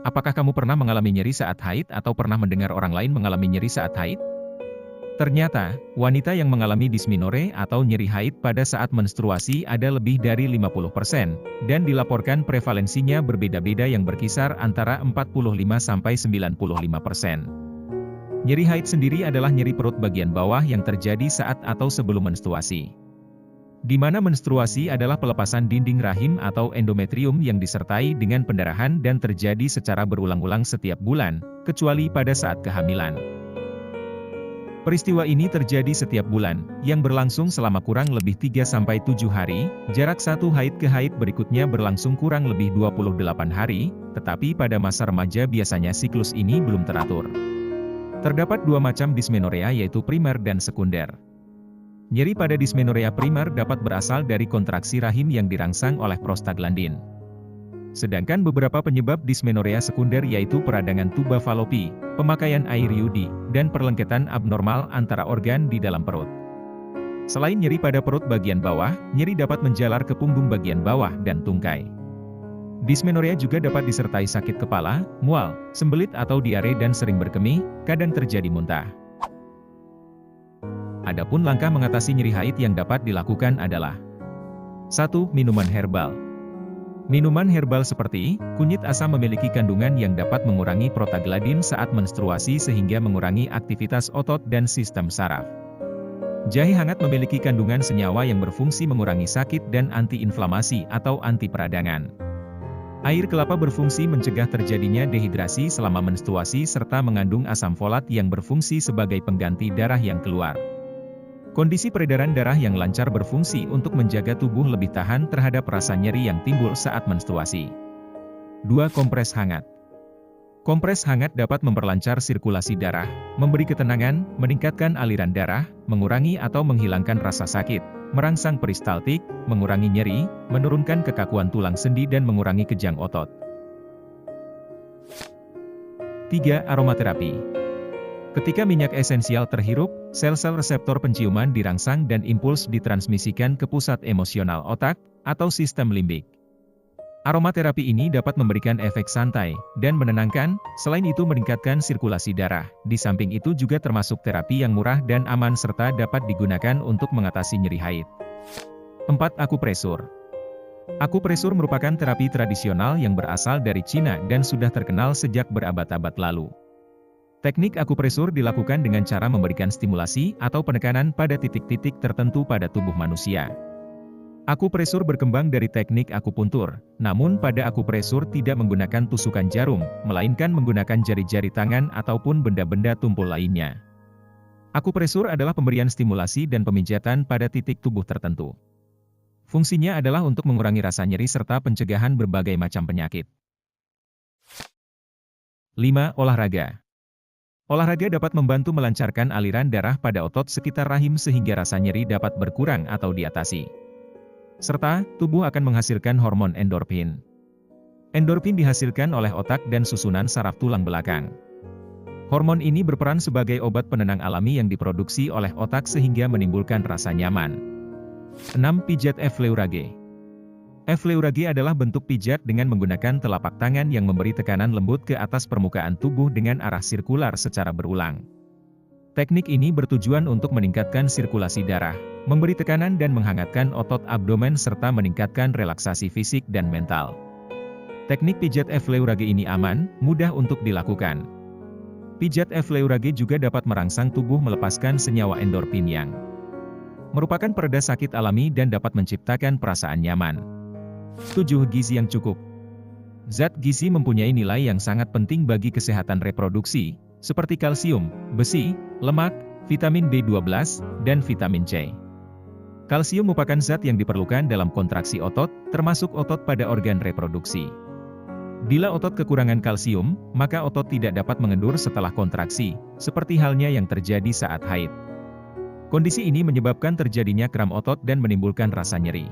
Apakah kamu pernah mengalami nyeri saat haid atau pernah mendengar orang lain mengalami nyeri saat haid? Ternyata, wanita yang mengalami dysmenorrhea atau nyeri haid pada saat menstruasi ada lebih dari 50%, dan dilaporkan prevalensinya berbeda-beda yang berkisar antara 45–95%. Nyeri haid sendiri adalah nyeri perut bagian bawah yang terjadi saat atau sebelum menstruasi. Di mana menstruasi adalah pelepasan dinding rahim atau endometrium yang disertai dengan pendarahan dan terjadi secara berulang-ulang setiap bulan, kecuali pada saat kehamilan. Peristiwa ini terjadi setiap bulan, yang berlangsung selama kurang lebih 3–7 hari, jarak satu haid ke haid berikutnya berlangsung kurang lebih 28 hari, tetapi pada masa remaja biasanya siklus ini belum teratur. Terdapat dua macam dysmenorrhea yaitu primer dan sekunder. Nyeri pada dysmenorrhea primer dapat berasal dari kontraksi rahim yang dirangsang oleh prostaglandin. Sedangkan beberapa penyebab dysmenorrhea sekunder yaitu peradangan tuba falopi, pemakaian air UD, dan perlengketan abnormal antara organ di dalam perut. Selain nyeri pada perut bagian bawah, nyeri dapat menjalar ke punggung bagian bawah dan tungkai. Dysmenorrhea juga dapat disertai sakit kepala, mual, sembelit atau diare dan sering berkemih, kadang terjadi muntah. Adapun langkah mengatasi nyeri haid yang dapat dilakukan adalah 1. Minuman herbal. Minuman herbal seperti kunyit asam memiliki kandungan yang dapat mengurangi prostaglandin saat menstruasi sehingga mengurangi aktivitas otot dan sistem saraf. Jahe hangat memiliki kandungan senyawa yang berfungsi mengurangi sakit dan antiinflamasi atau anti peradangan. Air kelapa berfungsi mencegah terjadinya dehidrasi selama menstruasi serta mengandung asam folat yang berfungsi sebagai pengganti darah yang keluar. Kondisi peredaran darah yang lancar berfungsi untuk menjaga tubuh lebih tahan terhadap rasa nyeri yang timbul saat menstruasi. 2. Kompres hangat. Kompres hangat dapat memperlancar sirkulasi darah, memberi ketenangan, meningkatkan aliran darah, mengurangi atau menghilangkan rasa sakit, merangsang peristaltik, mengurangi nyeri, menurunkan kekakuan tulang sendi dan mengurangi kejang otot. 3. Aromaterapi. Ketika minyak esensial terhirup, sel-sel reseptor penciuman dirangsang dan impuls ditransmisikan ke pusat emosional otak, atau sistem limbik. Aromaterapi ini dapat memberikan efek santai dan menenangkan, selain itu meningkatkan sirkulasi darah. Di samping itu juga termasuk terapi yang murah dan aman serta dapat digunakan untuk mengatasi nyeri haid. 4. Akupresur. Akupresur merupakan terapi tradisional yang berasal dari Cina dan sudah terkenal sejak berabad-abad lalu. Teknik akupresur dilakukan dengan cara memberikan stimulasi atau penekanan pada titik-titik tertentu pada tubuh manusia. Akupresur berkembang dari teknik akupuntur, namun pada akupresur tidak menggunakan tusukan jarum, melainkan menggunakan jari-jari tangan ataupun benda-benda tumpul lainnya. Akupresur adalah pemberian stimulasi dan pemijatan pada titik tubuh tertentu. Fungsinya adalah untuk mengurangi rasa nyeri serta pencegahan berbagai macam penyakit. 5. Olahraga. Olahraga dapat membantu melancarkan aliran darah pada otot sekitar rahim sehingga rasa nyeri dapat berkurang atau diatasi. Serta, tubuh akan menghasilkan hormon endorfin. Endorfin dihasilkan oleh otak dan susunan saraf tulang belakang. Hormon ini berperan sebagai obat penenang alami yang diproduksi oleh otak sehingga menimbulkan rasa nyaman. 6. Pijat effleurage. Effleurage adalah bentuk pijat dengan menggunakan telapak tangan yang memberi tekanan lembut ke atas permukaan tubuh dengan arah sirkular secara berulang. Teknik ini bertujuan untuk meningkatkan sirkulasi darah, memberi tekanan dan menghangatkan otot abdomen serta meningkatkan relaksasi fisik dan mental. Teknik pijat effleurage ini aman, mudah untuk dilakukan. Pijat effleurage juga dapat merangsang tubuh melepaskan senyawa endorfin yang merupakan pereda sakit alami dan dapat menciptakan perasaan nyaman. 7. Gizi yang cukup. Zat gizi mempunyai nilai yang sangat penting bagi kesehatan reproduksi, seperti kalsium, besi, lemak, vitamin B12, dan vitamin C. Kalsium merupakan zat yang diperlukan dalam kontraksi otot, termasuk otot pada organ reproduksi. Bila otot kekurangan kalsium, maka otot tidak dapat mengendur setelah kontraksi, seperti halnya yang terjadi saat haid. Kondisi ini menyebabkan terjadinya kram otot dan menimbulkan rasa nyeri.